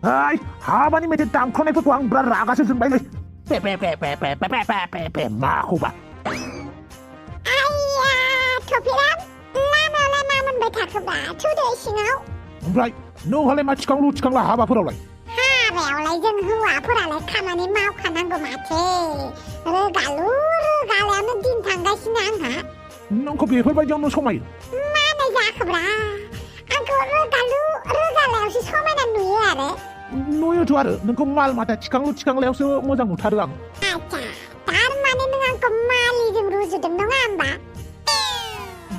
하바니 메테 땅코네프 왕브라 라가서 승바이래 빼빼빼빼빼빼빼빼빼빼 마호바 아이야 토피람 라마라마만 베타크바 투데이싱아우 브라이 너 할래 마치강 루치강라 하바 프로라이 하베올라이 정 후와 프라레 카마니 마우카난고 마체 르갈루 르갈레는 딘탕가시낭하 넌커피 헐바이장 너 소마이 마네 자크브라 안코 르갈루 르갈레오시 소마난 누이아레 너요 좋아르 넌커 말 마타 치강 루치강 레오스 모장 못하르강 아차 다른 마네 능안코 말리 좀 루즈 좀 농안바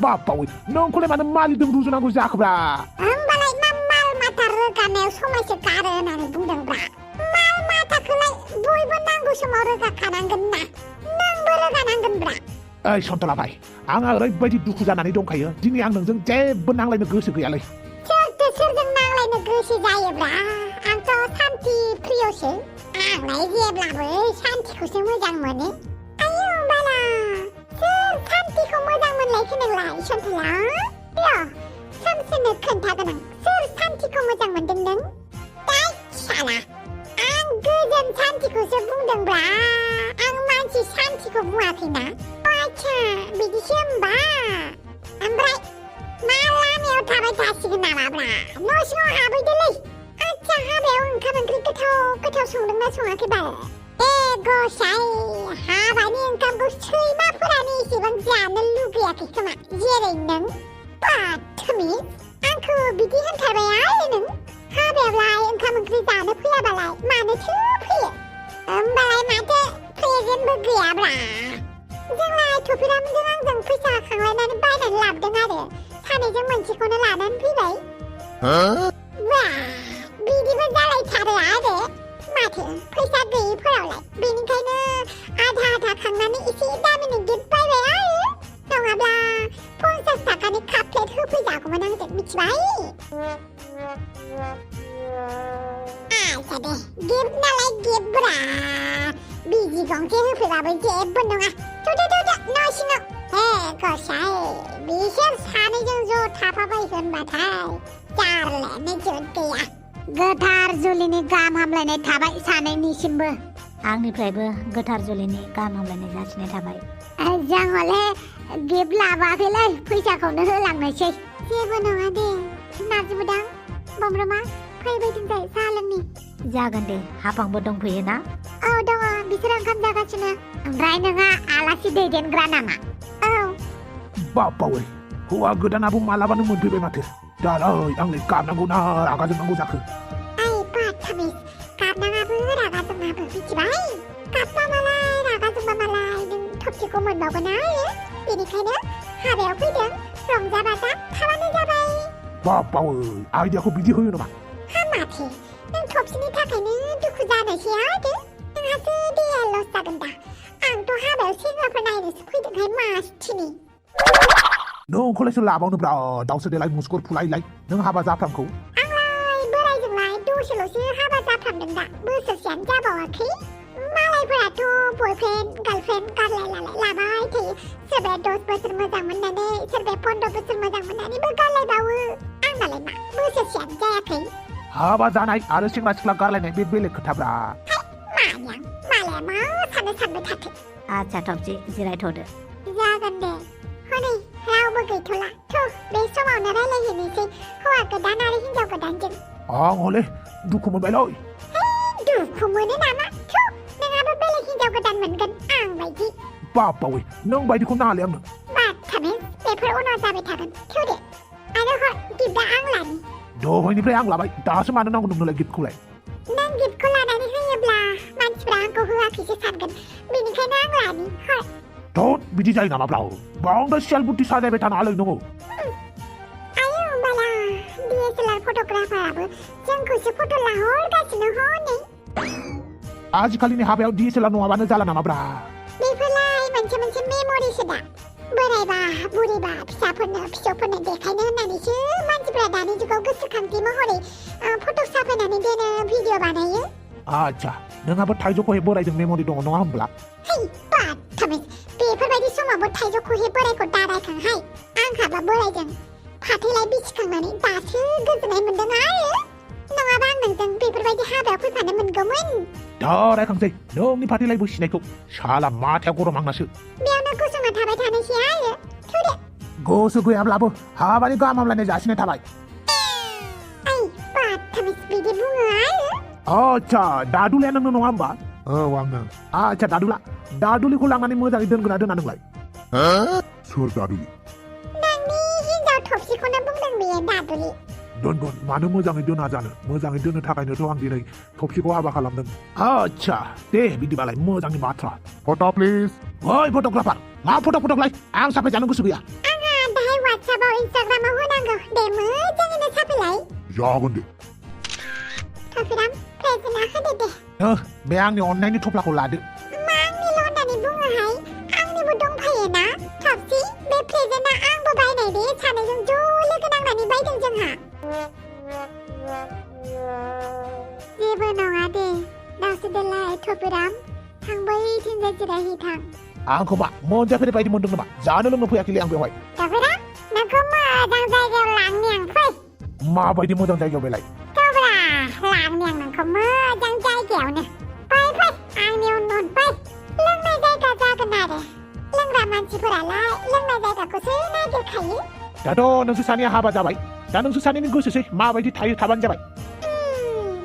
바빠위 넌코레 마는 말이 등 루즈나고 자크브라 balai mamal mata rega neu somai sekare nani bundang bra mal mata kelai boi benanggu semua rega kananggen na nang berega nanggen bra 아이 손돌아봐이 앙아를 바지 두고 자나니 동카여 디니 앙능정 제번 앙라이는 그스 그야래 절대 설정 nanglain negeri jaya bra angco santi priyosi anglai jeblabы santiku sing mojang mone ayo bala sir santiku mojang monlai kenenglai sontola yo samsene kentagenang sir santiku mojang mondengdeng dai salah ang gejen santiku sebungdeng bra ang manci santiku buakina acha bidi siamba ambrai malameo tabai tasigen nama bra no sio habai delai acha habeo engkam engkri ketau songdengna songake bal gosai habani engkam go seima purani sibang jana lugiaki kema jerai neng patmi angku bidi hantarbai ai neng habeolai engkam engkri jana puya balai mana thu puya balai mate present bergaya bra जोंलाय थुफिरामजों आंजों फैसा खांलायनानै बायनानै लाबोदों आरो सानैजों मोनसेखौनो लानानै फैबाय बा बिदिबो जालायथारो आरो माथो फैसा गैयिफोरावलाय बेनिखायनो आधा खांनानै एसे दामिनि गिफ्ट बायबाय आरो नङाब्ला 50 थाखानि काप प्लेट होफैजागौमोन आंजों मिथिबाय आसा दे गिफ्ट नालाय गिफ्ट ब्रा बिजि गंसे होफैबाबो जेबो नङा थुदो न' सिङाव गसाय बिसोर सानैजों ज' थाफाबाय होनबाथाय जारलायानो जोद गैया गोथार जुलिनि गाहाम हामलायनाय थाबाय सानैनिसिमबो आंनिफ्रायबो गोथार जुलिनि गाहाम हामलायनाय जासिनाय थाबाय जों हले गिफ्ट लाबोआखैलै फैसाखौनो होलांनोसै जेबो नङा दे नाजिबोदां बमब्रमा फैबायदोंजाय साहा लोंनि जागोन दे हाफांबो दंफैयो ना औ दङ बिसोर ओंखाम जागासिनो ओमफ्राय नोंहा आलासि दैदेनग्रा नामा औ बापावे हौवा गोदानाबो मालाबानो मोनफैबाय माथो दालाय आंलाय गाबनांगौना रागा जोंनांगौ जाखो आइ बाथामिस गाबनाङाबो रागा जोंनाबो मिथिबाय गाबबा मालाय रागा जोंबा मालाय नों थबसेखौ मोनबावगोन आरो बेनिखायनो हाबायाव फैदों रंजा बाजा थाबानो जाबाय बापावे आइडियाखौ बिदि होयो नामा हा माथो नों थबसेनि थाखायनो दुखु जानोसै आरो नोंहासो देहा लस जागोन दा आंथ' हाबायाव सेंग्राफोर नायनोसो फैदोंहाय मासथिनि नोंखौलायसो लाबावनोब्रा दाउसो देलाय मुस्कुर फुलायलाय नों हाबा जाफ्रामखौ आंलाय बोरायजोंलाय दसेल'सो हाबा जाफ्रामदों दा बोसोरसेयानो जाबावाखै मालायफोराथ' बयफ्रेन्ड गार्लफ्रेन्ड गारलायलाबाय थायो सोरबाया 10 बोसोर मोजां मोननानै सोरबाया 15 बोसोर मोजां मोननानैबो गारलायबावो आंनालाय मा बोसोरसेयानो जायाखै हाबा जानाय आरो सेंग्रा सिख्ला गारलायनाय बे बेलेग खोथाब्रा मानियां मालाया मा सानबाय थाथो आच्छा थबसे जिरायथ'दो जागोन दे हनै रावबो गैथ'ला थ' बे समावनो रायलायहैनोसै हौवा गोदान आरो हिनजाव गोदानजों आं हले दुखु मोनबायलै दुखु मोनो नामा थ' नोंहाबो बेलेग हिनजाव गोदान मोनगोन आं बायदि बापावे नों बायदिखौ नाङालै आंनो बाथामिस बेफोर उनाव जाबाय थागोन थौदो आरो हर गिफ्टआ आं लानि दहायनिफ्राय आं लाबाय दासो मानो नांगौ नोंनोलाय गिफ्टखौलाय नों गिफ्टखौ लानानै होयोब्ला मानसिफ्रा आंखौ होआखैसो सानगोन बेनिखायनो आं लानि हर थ' बिदि जायो नामाब्रा बांद्राय सियाल बुद्धि साजायबाय थानो हालै नोङो आयौ बाला DSLR फट'ग्राफाराबो जोंखौसो फट' लाहरगासिनो हनै आजिखालिनि हाबायाव DSLR नङाबानो जाला नामाब्रा बेफोरलाय मोनसे मेम'रिसो दा बोरायबा बुरैबा फिसौफोरनो देखायनो होननानैसो मानसिफ्रा दानि जुगाव गोसोखांथि महरै फट' साफायनानै दोनो भिडिअ बानायो आच्छा नोंहाबो थाइजौखौ हे बोरायजों मेम'रि दङ नङा होमब्ला है बाथामिस बेफोरबायदि समावबो थाइजौखौ हे बोरायखौ दारायखांहाय आंहाबा बोरायजों फाथैलाय बिसिखांनानै दासो गोजोननाय मोनदों आरो नङाबा आं नोंजों बेफोरबायदि हाबायाव फैफानो मोनगौमोन दा रायखांसै नोंनि फाथैलाय बोसिनायखौ साला माथाया गरम आंनासो बेयावनो गसंना थाबाय थानोसै आरो थौदे गोसो गैयाब्लाबो हाबानि गाहाम हामलायनाय जासिनाय थाबाय ओइ बाथामिस बिदि बुङो आरो आच्छा दादुलाया नोंनो नङा होमबा औ आंनो आच्छा दादुलिखौ लांनानै मोजाङै दोनगोना दोना नोंलाय सोर दादुलि नोंनि हिनजाव थफसिखौनो बुंदों बेयो दादुलि दोनगोन मानो मोजाङै दोना जानो मोजाङै दोननो थाखायनोथ' आं दिनै थफसिखौ हाबा खालामदों आच्छा दे बिदिबालाय मोजांनि बाथ्रा फट' प्लिज ओइ फट'ग्राफार मा फट'लाय आं साफाय जानो गोसो गैया आंहा दाहाय वाट्सएपआव इन्स्टाग्रामाव होनांगौ दे मोजाङैनो साफायलाय जागोन दे थफिराम प्रेजेन्टआ होदो दे बे आंनि अननायनि थफ्लाखौ लादो मा आंनिल' होननानै बुङोहाय आंनिबो दंफायोना थफसि बे प्रेजेन्टआ आंबो बायनाय दे सानैजों ज' लोगो नांनानै बायदों जोंहा जेबो नङा दे दावसोदोलाय थफिराम थां बैथिंजाय जिरायहैथां आंखौ मा मोनजाफेरै बायदि मोनदों नामा जानो लोंनो फैयाखैलै आं बेवहाय थफिराम नोंखौ मोजां जायगायाव लांनि आं फै माबायदि मोजां जायगायाव बेलाय थब्रा लांनि आं नोंखौ मोजां जायगायावनो फै आंनि उन फै लोंनाय जायगा जागोन आरो लोंग्रा मानसिफोरालाय लोंनाय जायगाखौसो नागिरखायो दाथ' नोंसोर सानैया हाबा जाबाय दा नोंसोर सानैनि गोसोसै माबायदि थायो थाबानो जाबाय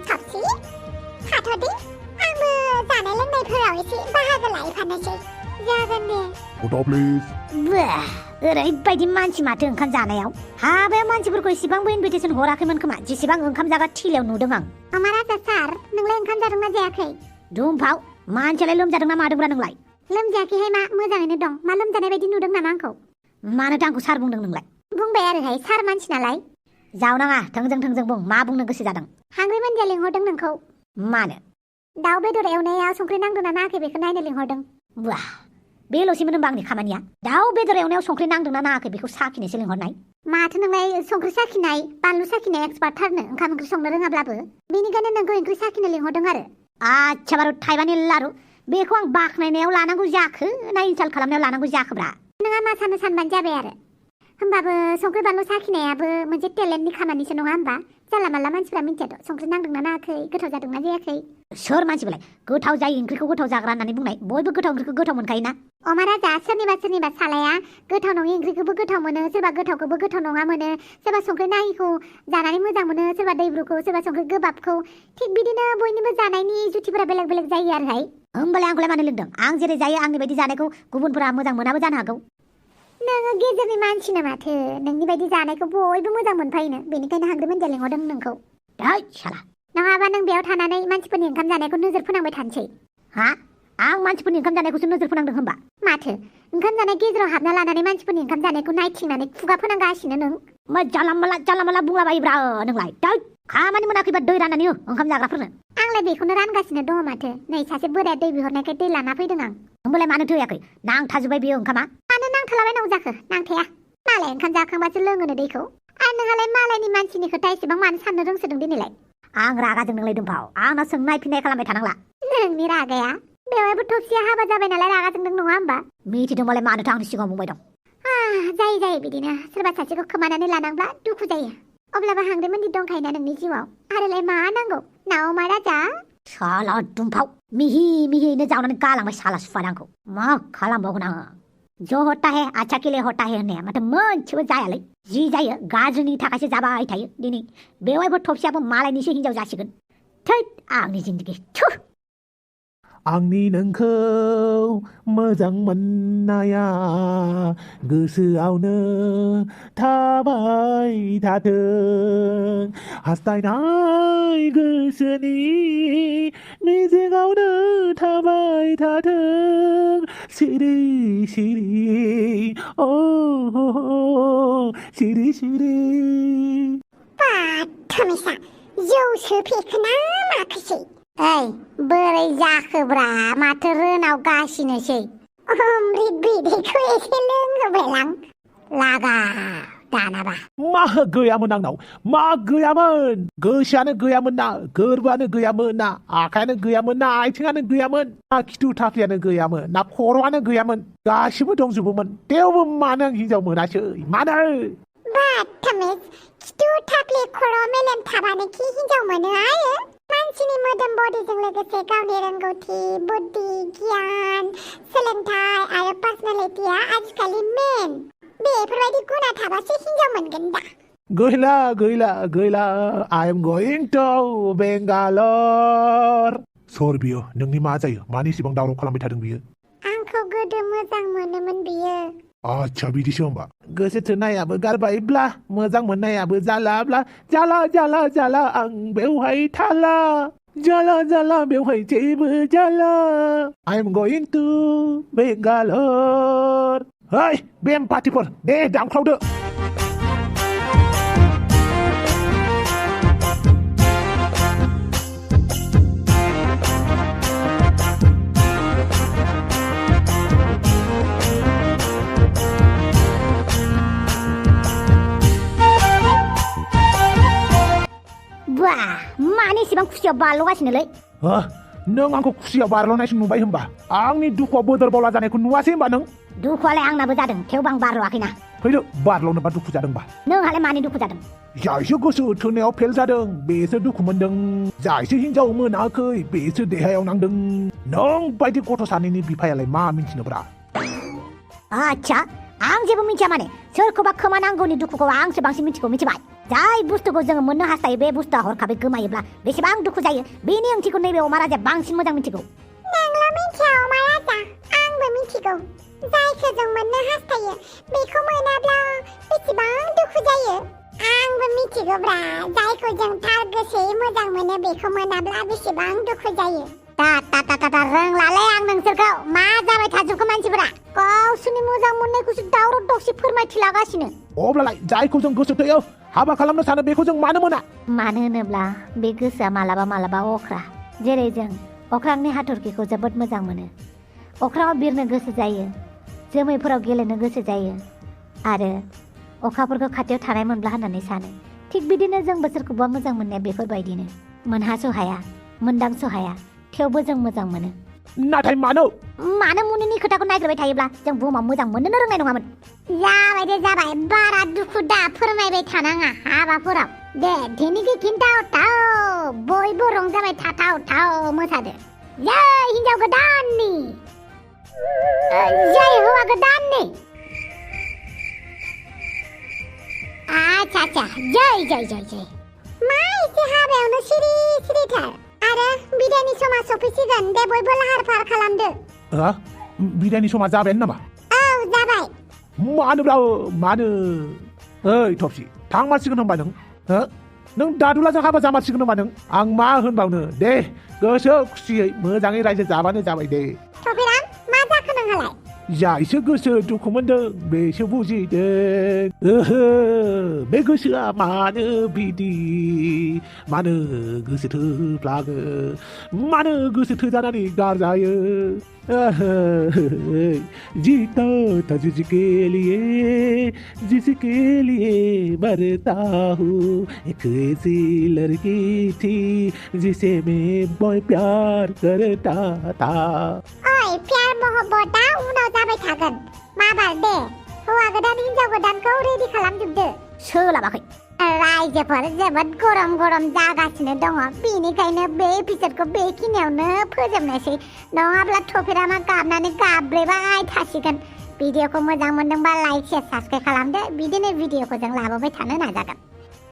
थफसि थाथ'दे आंबो जानाय लोंनायफोराव एसे बाहागो लायफानोसै जागोन दे फट' प्लिज ओरैबायदि मानसि माथो ओंखाम जानायाव हाबायाव मानसिफोरखौ एसेबांबो इनभिटेसन हराखैमोन खोमा जेसेबां ओंखाम जाग्रा थिलियाव नुदों आं अमाराजा सार नोंलाय ओंखाम जादोंना जायाखै दुमफाव मानसियालाय लोमजादोंना मादोंब्रा नोंलाय लोमजायाखैहाय मा मोजाङैनो दं मा लोमजानाय बायदि नुदों नामा आंखौ मानोथो आंखौ सार बुंदों नोंलाय बुंबाय आरोहाय सार मानसि नालाय जावनाङा थोंजों बुं मा बुंनो गोसो जादों हांग्रि मोनदिया लिंहरदों नोंखौ मानो दाउ बेदर एवनायाव संख्रि नांदोंना नाङाखै बेखौ नायनो लिंहरदों वाह बेल'सैमोन होनबा आंनि खामानिया दाउ बेदर एवनायाव संख्रि नांदोंना नाङाखै बेखौ साखिनोसो लिंहरनाय माथो नोंलाय संख्रि साखिनाय बानलु साखिनाय एक्सपार्टथारनो ओंखाम ओंख्रि संनो रोङाब्लाबो बेनिखायनो नोंखौ ओंख्रि साखिनो लिंहरदों आरो आच्छा बारु थाइबानि लारु बेखौ आं बाख्नायनायाव लानांगौ जाखो ना इनसाल्ट खालामनायाव लानांगौ जाखोब्रा नोंहा मा सानो सानबानो जाबाय आरो होमबाबो संख्रि बानलु साखिनायाबो मोनसे टेलेन्टनि खामानिसो नङा होमबा जानला मानला मानसिफ्रा मिन्थियाथ' संख्रि नांदोंना नाङाखै गोथाव जादोंना जायाखै सोर मानसिबालाय गोथाव जायो ओंख्रिखौ गोथाव जाग्रा होननानै बुंनाय बयबो गोथाव ओंख्रिखौ गोथाव मोनखायोना अमाराजा सोरनिबा सालाया गोथाव नङि ओंख्रिखौबो गोथाव मोनो सोरबा गोथावखौबो गोथाव नङा मोनो सोरबा संख्रि नाङिखौ जानानै मोजां मोनो सोरबा दैब्रुखौ सोरबा संख्रि गोबाबखौ थिग बिदिनो बयनिबो जानायनि जुथिफोरा बेलेग बेलेग जायो आरोहाय होमबालाय आंखौलाय मानो लिंदों आं जेरै जायो आंनि बायदि जानायखौ गुबुनफोरा मोजां मोनाबो जानो हागौ नोङो गेजेरनि मानसिनो माथो नोंनि बायदि जानायखौ बयबो मोजां मोनफायोनो बेनिखायनो हांग्रि मोनदिया लिंहरदों नोंखौ साला नङाबा नों बेयाव थानानै मानसिफोरनि ओंखाम जानायखौ नोजोर फोनांबाय थानोसै हा आं मानसिफोरनि ओंखाम जानायखौसो नोजोर फोनांदों होमबा माथो ओंखाम जानाय गेजेराव हाबना लानानै मानसिफोरनि ओंखाम जानायखौ नायथिंनानै खुगा फोनांगासिनो नों मा जानला मानला बुंलाबायोब्रा नोंलाय खामानि मोनाखैबा दै राननानै हो ओंखाम जाग्राफोरनो आंलाय बेखौनो रानगासिनो दङ माथो नै सासे बोराया दै बिहरनायखाय दै लाना फैदों आं होमबालाय मानो थोयाखै नांथाजोब्बाय बेयो ओंखामा मानो नांथालाबायनांगौ जाखो नांथाया मालाय ओंखाम जाखांबासो लोङोनो दैखौ आरो नोंहालाय मालायनि मानसिनि खोथा एसेबां मानो साननो रोंसोदों दिनैलाय आं रागाजों नोंलाय दुमफाव आंनाव सोंनाय फिननाय खालामबाय थानांला नोंनि रागाया बेवहायबो थफसिया हाबा जाबाय नालाय रागा जोंदों नङा होमबा मिथिदोंबालाय मानोथो आंनि सिगाङाव बुंबाय दं जायो बिदिनो सोरबा सासेखौ खोमानानै लानांब्ला दुखु जायो अब्लाबो हांग्रिमोनदि दंखायोना नोंनि जिउआव आरोलाय मा नांगौ ना अमाराजा साला दुमफाव मिहिनो जावनानै गालांबाय साला सुफाद आंखौ मा खालामबावगोन आङो जो होता है अच्छा के लिए होता है होननाया माथो मोनसेबो जायालै जि जायो गाज्रिनि थाखायसो जाबाय थायो दिनै बेवहायबो थफसियाबो मालायनिसो हिनजाव जासिगोन थैद आंनि जिन्दगि थु आंनि नोंखौ मोजां मोननाया गोसोआवनो थाबाय थाथों हास्थायनाय गोसोनि मिजिङावनो थाबाय थाथों सिरि अ सिरि बाथमिसा जौसो फेखोना माखोसै ओइ बोरै जाखोब्रा माथो रोनाव गासिनोसै अमृत बिदैखौ एसे लोंहोबायलां लागा दानाबा मा गैयामोन आंनाव मा गैयामोन गोसोआनो गैयामोन ना गोरबोआनो गैयामोन ना आखायानो गैयामोन ना आथिङानो गैयामोन ना खिथु थाफ्लियानो गैयामोन ना खर'आनो गैयामोन गासिबो दंजोबोमोन थेवबो मानो आं हिनजाव मोनासै मानो बाथामेज खिथु थाफ्लि खर' मेलेम थाबानो खि हिनजाव मोनो आरो मानसिनि मोदोम बडिजों लोगोसे गावनि रोंगौथि बुद्धि गियान सोलोंथाइ आरो पार्सनेलिटिया आजिखालि मेन बेफोरबायदि गुना थाबासो हिनजाव मोनगोन दा गैला I am going to Bangalore सोर बियो नोंनि मा जायो मानि इसेबां दावराव खालामबाय थादों बियो आंखौ गोदो मोजां मोनोमोन बियो आच्छा बिदिसो होमबा गोसो थोनायाबो गारबायब्ला मोजां मोननायाबो जाला आं बेवहाय थाला जाला बेवहाय जेबो जाला I am going to Bangalore hey बेम पार्टिफोर दे दामख्रावदो मानि इसेबां खुसियाव बारल'गासिनोलै नों आंखौ खुसियाव बारल'नायसो नुबाय होमबा आंनि दुखुआव बोदोर बावला जानायखौ नुवासै होमबा नों दुखुआलाय आंनाबो जादों थेवबो आं बारल'आखैना फैदो बारल'नोबा दुखु जादोंबा नोंहालाय मानि दुखु जादों जायसो गोसो थोनायाव फेल जादों बेसो दुखु मोनदों जायसो हिनजाव मोनाखै बेसो देहायाव नांदों नों बायदि गथ' सानैनि बिफायालाय मा मिन्थिनोब्रा आच्छा आं जेबो मिथिया माने सोरखौबा खोमा नांगौनि दुखुखौ आंसो बांसिन मिथिगौ मिथिबाय जाय बुस्थुखौ जोङो मोननो हास्थायो बे बुस्थुआ हरखाबै गोमायोब्ला बेसेबां दुखु जायो बेनि ओंथिखौ नैबे अमा राजाया बांसिन मोजां मिथिगौ नोंल' मिथिया अमा राजा आंबो मिथिगौ जायखौ जों मोननो हास्थायो बेखौ मोनाब्ला बेसेबां दुखु जायो आंबो मिथिगौब्रा जायखौ जों थार गोसोयै मोजां मोनो बेखौ मोनाब्ला बेसेबां दुखु जायो ता रोंलालै आं नोंसोरखौ मा जाबाय थाजोबखो मानसिफोरा गावसोरनि मोजां मोननायखौसो दावराव दावसि फोरमायथिलागासिनो अब्लालाय जायखौ जों गोसो थोयो हाबा खालामनो सानो बेखौ जों मानो मोना मानो होनोब्ला बे गोसोआ मालाबा अख्रा जेरै जों अख्रांनि हाथरखिखौ जोबोद मोजां मोनो अख्राङाव बिरनो गोसो जायो जोमैफोराव गेलेनो गोसो जायो आरो अखाफोरखौ खाथियाव थानाय मोनब्ला होननानै सानो थिग बिदिनो जोंबो सोरखौबा मोजां मोननाया बेफोरबायदिनो मोनहास' हाया मोनदांस' हाया थेवबो जों मोजां मोनो नाथाय मानो मुनिनि खोथाखौ नायग्रोबाय थायोब्ला जों बुहुमाव मोजां मोननोनो रोंनाय नङामोन जाबाय बारा दुखु दा फोरमायबाय थानाङा हाबाफोराव दे दिनैखौ खिन्थाव बयबो रंजाबाय थाव मोसादो जै हिनजाव गोदाननि जै हौवा गोदाननि आच्छा जै मा एसे हाबायावनो सिरिथार आरो बिदायनि समा सफैसिगोन दे बयबो लाहार फाहार खालामदो बिदायनि समा जाबायानो नामा औ जाबाय मानो ओइ थफसि थांमारसिगोन होनबा नों दादुलाजों हाबा जामारसिगोन होनबा नों आं मा होनबावनो दे गोसो खुसियै मोजाङै रायजो जाबानो जाबाय दे थफिराम मा जाखो नोंहालाय जायसो गोसो दुखु मोनदों बेसो बुजिदों बे गोसोआ मानो बिदि मानो गोसो थोफ्लाङो मानो गोसो थोजानानै गारजायो जीता था जिसके लिए मरता हूँ एक ऐसी लड़की थी जिसे मैं बहुत प्यार करता था ओइ प्यार मोहब्बता उनाव जाबाय थागोन माबार दे हौवा गोदान हिनजाव गोदानखौ रेडि खालामजोबदो सोलाबाखै रायजोफोर जोबोद गरम जागासिनो दङ बेनिखायनो बे एपिसोडखौ बेखिनियावनो फोजोबनोसै नङाब्ला थफिरामा गाबनानै गाब्रेबाय थासिगोन भिडिअखौ मोजां मोनदोंबा लाइक शेयार साबस्क्राइब खालामदो बिदिनो भिडिअखौ जों लाबोबाय थानो नाजागोन